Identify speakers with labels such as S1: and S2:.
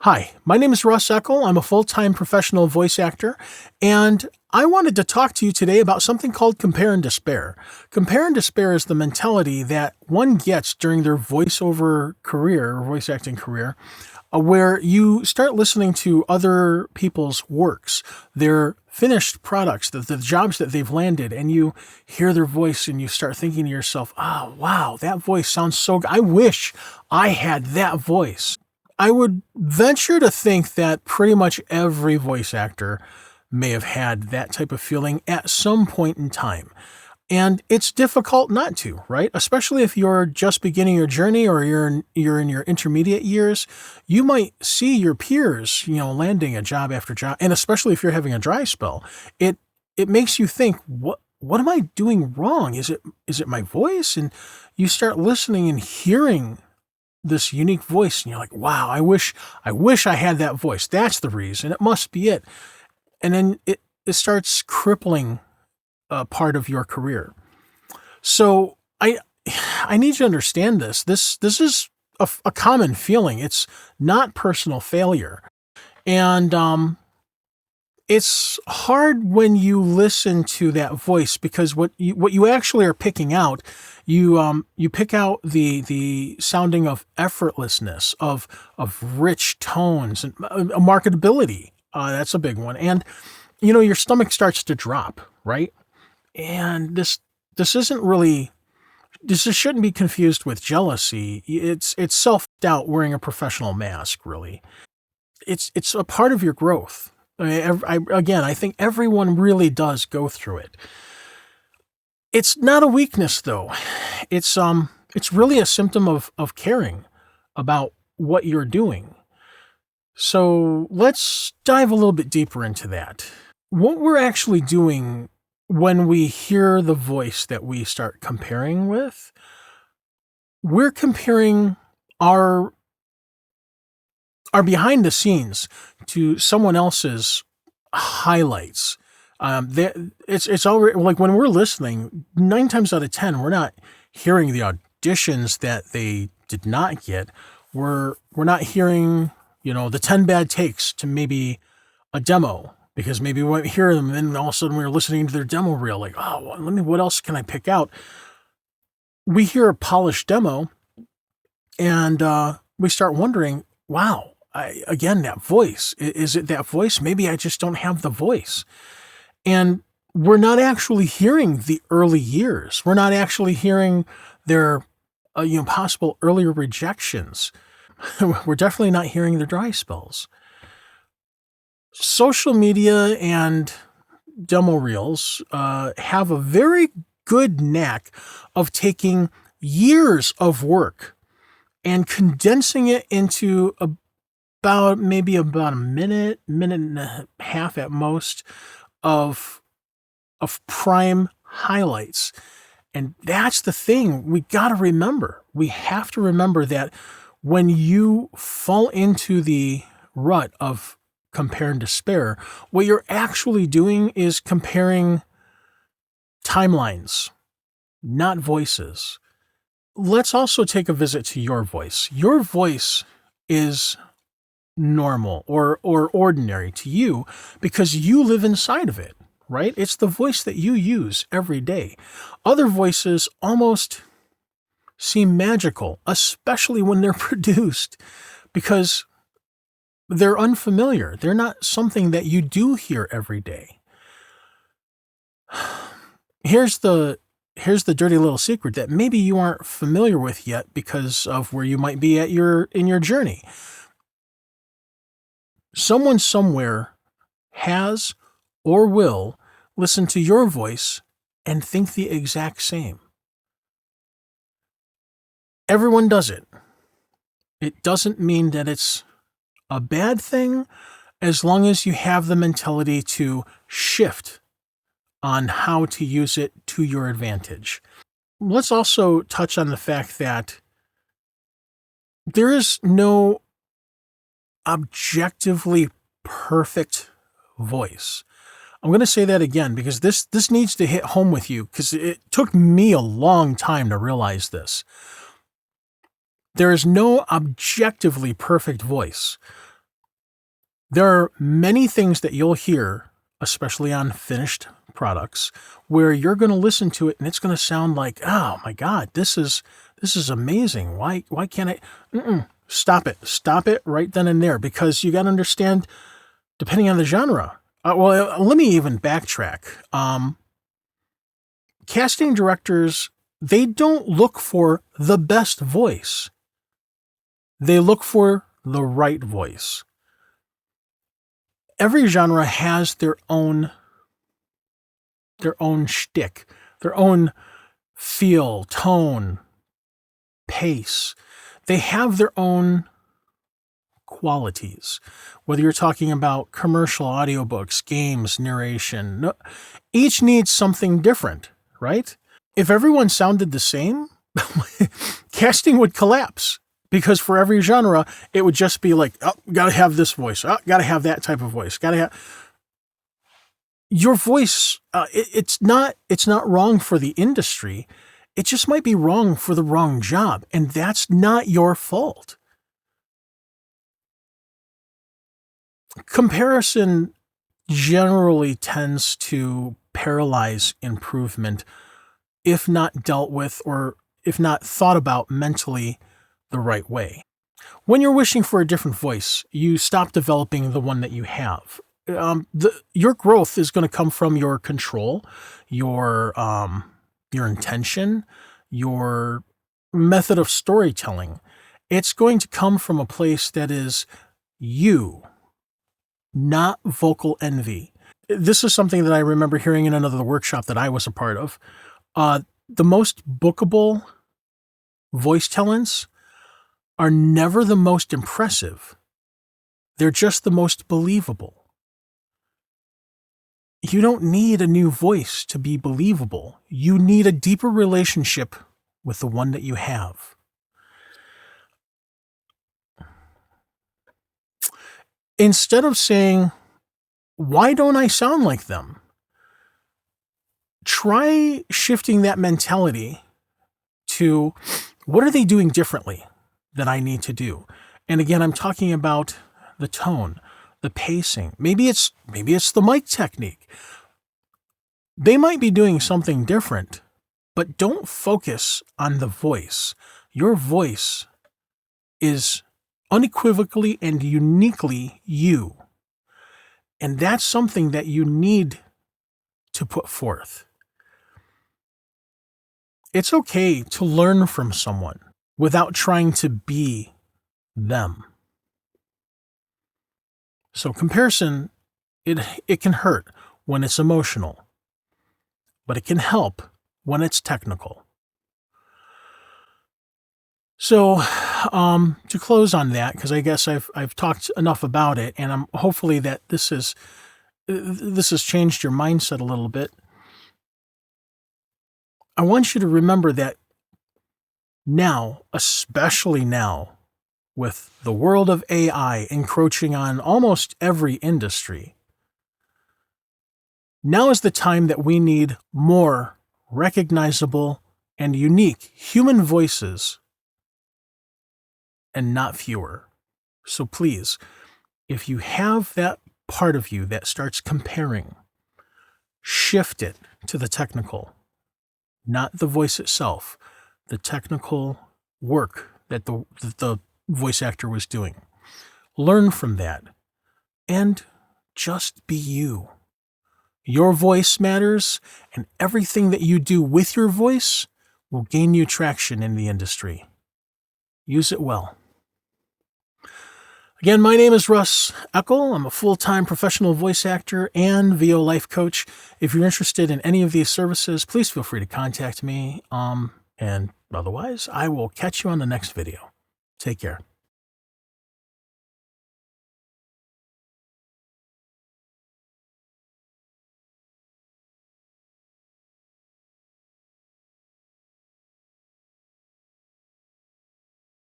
S1: Hi, my name is Russ Eckel. I'm a full-time professional voice actor, and I wanted to talk to you today about something called compare and despair. Compare and despair is the mentality that one gets during their voiceover career or voice acting career, where you start listening to other people's works, their finished products, the jobs that they've landed, and you hear their voice and you start thinking to yourself, oh, wow, that voice sounds so good. I wish I had that voice. I would venture to think that pretty much every voice actor may have had that type of feeling at some point in time. And it's difficult not to, right? Especially if you're just beginning your journey or you're in your intermediate years, you might see your peers, landing a job after job, and especially if you're having a dry spell, it makes you think, what am I doing wrong? Is it my voice? And you start listening and hearing this unique voice, and you're like, wow, I wish I had that voice. That's the reason. It must be it. And then it starts crippling a part of your career. So I need you to understand this. This is a common feeling. It's not personal failure. And it's hard when you listen to that voice, because what you actually are picking out, you pick out the sounding of effortlessness, of rich tones, and marketability. That's a big one. And your stomach starts to drop, right? And this isn't really, this shouldn't be confused with jealousy. It's self-doubt wearing a professional mask, really. It's a part of your growth. I think everyone really does go through it. It's not a weakness, though. It's really a symptom of caring about what you're doing. So let's dive a little bit deeper into that. What we're actually doing when we hear the voice that we start comparing with, we're comparing our behind the scenes to someone else's highlights. It's already, like, when we're listening, 9 times out of 10, we're not hearing the auditions that they did not get. We're not hearing, the 10 bad takes to maybe a demo, because maybe we won't hear them. And then all of a sudden we're listening to their demo reel, like, oh, what else can I pick out? We hear a polished demo, and we start wondering, wow, again, that voice, is it that voice? Maybe I just don't have the voice. And we're not actually hearing the early years. We're not actually hearing their, possible earlier rejections. We're definitely not hearing their dry spells. Social media and demo reels have a very good knack of taking years of work and condensing it into about a minute and a half at most of prime highlights. And that's the thing we got to remember. We have to remember that when you fall into the rut of compare and despair, what you're actually doing is comparing timelines, not voices. Let's also take a visit to your voice. Your voice is normal or ordinary to you because you live inside of it, right? It's the voice that you use every day. Other voices almost seem magical, especially when they're produced, because they're unfamiliar. They're not something that you do hear every day. Here's the dirty little secret that maybe you aren't familiar with yet because of where you might be in your journey. Someone somewhere has or will listen to your voice and think the exact same. Everyone does it. It doesn't mean that it's a bad thing, as long as you have the mentality to shift on how to use it to your advantage. Let's also touch on the fact that there is no objectively perfect voice. I'm going to say that again because this needs to hit home with you, because it took me a long time to realize this. There is no objectively perfect voice. There are many things that you'll hear, especially on finished products, where you're going to listen to it and it's going to sound like, oh my God, this is amazing. Why can't I? Stop it. Stop it right then and there, because you got to understand, depending on the genre. Let me even backtrack. Casting directors, they don't look for the best voice. They look for the right voice. Every genre has their own shtick, their own feel, tone, pace. They have their own qualities. Whether you're talking about commercial audiobooks, games, narration, each needs something different, right? If everyone sounded the same, casting would collapse, because for every genre, it would just be like, oh, gotta have this voice. Oh, gotta have that type of voice. Gotta have your voice. It's not wrong for the industry. It just might be wrong for the wrong job. And that's not your fault. Comparison generally tends to paralyze improvement if not dealt with, or if not thought about mentally the right way. When you're wishing for a different voice, you stop developing the one that you have. Your growth is going to come from your control, your intention, your method of storytelling. It's going to come from a place that is you, not vocal envy. This is something that I remember hearing in another workshop that I was a part of. The most bookable voice talents are never the most impressive. They're just the most believable. You don't need a new voice to be believable. You need a deeper relationship with the one that you have. Instead of saying, why don't I sound like them? Try shifting that mentality to, what are they doing differently that I need to do? And again, I'm talking about the tone, the pacing. Maybe it's the mic technique. They might be doing something different, but don't focus on the voice. Your voice is unequivocally and uniquely you. And that's something that you need to put forth. It's okay to learn from someone without trying to be them. So comparison, it can hurt when it's emotional, but it can help when it's technical. So, to close on that, because I guess I've talked enough about it, and I'm hopefully that this has changed your mindset a little bit. I want you to remember that now, especially now, with the world of AI encroaching on almost every industry, now is the time that we need more recognizable and unique human voices, and not fewer. So please, if you have that part of you that starts comparing, shift it to the technical, not the voice itself, the technical work that the voice actor was doing. Learn from that and just be you. Your voice matters, and everything that you do with your voice will gain you traction in the industry. Use it well. Again, my name is Russ Eckel. I'm a full-time professional voice actor and VO life coach. If you're interested in any of these services, please feel free to contact me. And otherwise, I will catch you on the next video. Take care.